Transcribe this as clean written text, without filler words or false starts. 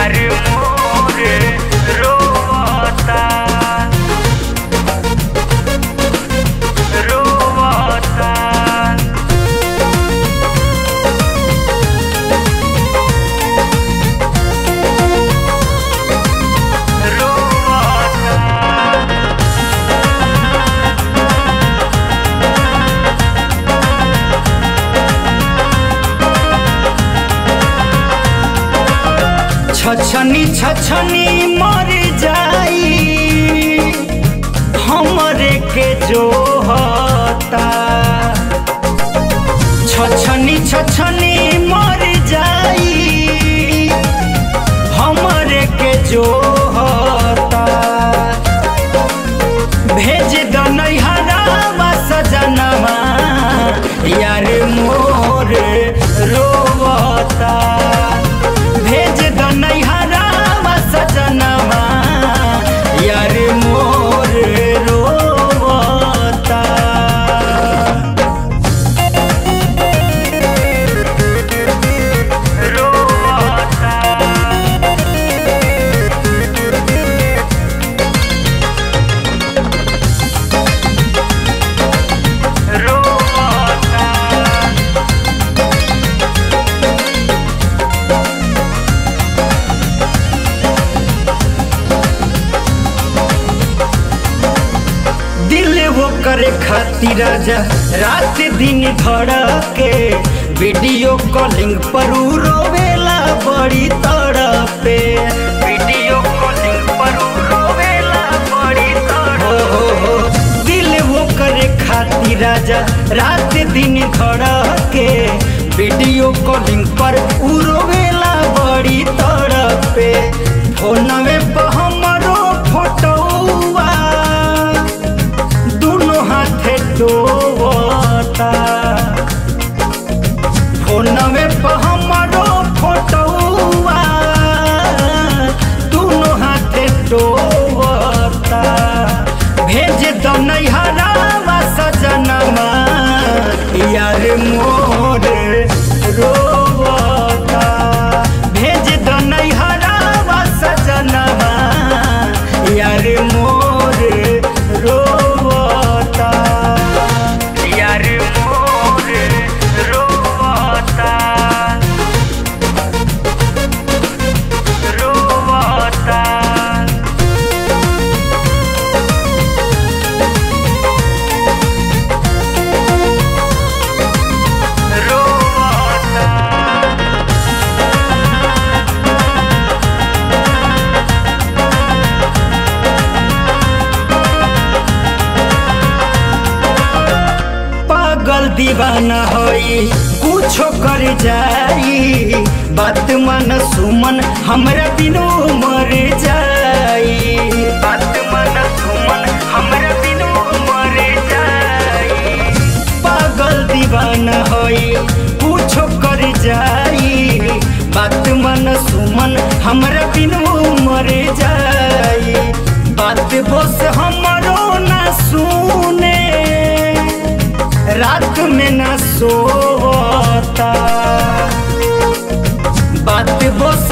यार मोर रोता रोता। छछनी छछनी मर जाई हमरे के जो होता। छछनी छछनी मर जाई हमरे के जो होता। भेज द नैहरावा सजनवा यार मोर रोता। भेज द नैहरावा सजनवा यार मोर रोता। रोता करे खातिर राजा रात दिन धड़के। वीडियो कॉलिंग पर रोवेला बड़ी तड़पे। वीडियो कॉलिंग पर रोवेला बड़ी तड़पे। दिल वो करे खातिर राजा रात दिन धड़के। वीडियो कॉलिंग पर रोवेला बड़ी तड़पे। फोनवे पर हमरो फोटोवा हाथे डोबता। फोनवे पर हमरो फोटोवा दोनों हाथे डोबता। भेज द नैहरावा सजनवा यार मोर रोता। भेज द नैहरावा सजनवा यार मोर रोता। यार मोर रोता रोता। पागल दीवाना होई कुछो कर जाई। बात मन सुमन हमरा बिनु मर जाई। बात मन सुमन हमरा बिनु मर जाई। पागल दीवाना होई कुछो कर जाई। बात मन सुमन हमरा बिनु मर जाई। बात बस हमरो ना सुने रात में न सोता। बात बस